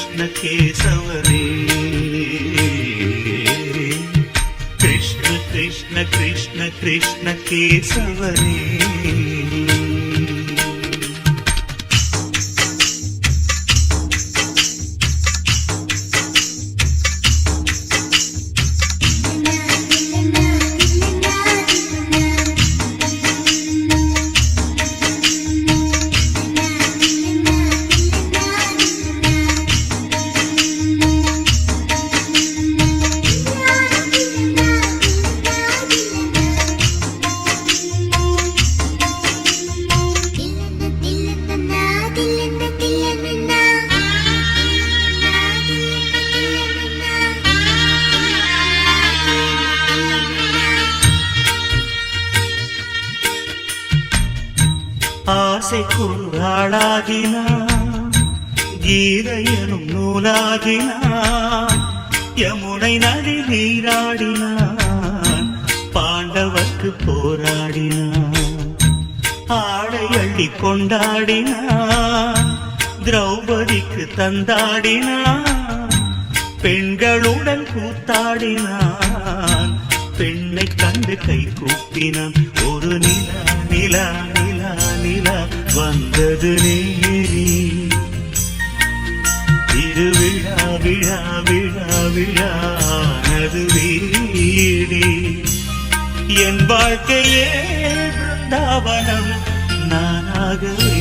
कृष्ण केशवरे कृष्ण कृष्ण कृष्ण कृष्ण केशवरे ஆசை குருளாகினான் கீதையனும் நூலாகினான் யமுனை நதி நீராடினான் பாண்டவர்க்கு போராடினான் ஆடை அள்ளி கொண்டாடினான் திரௌபதிக்கு தந்தாடினான் பெண்களுடன் கூத்தாடினான் பெண்ணை கண்டு கை கூப்பினான் ஒரு நிலா நிலா நிலா நிலா வந்தது நேரி திருவிழா விழா விழா விழானது வீடி என் வாழ்க்கையே பிருந்தாவனம் நானாகவே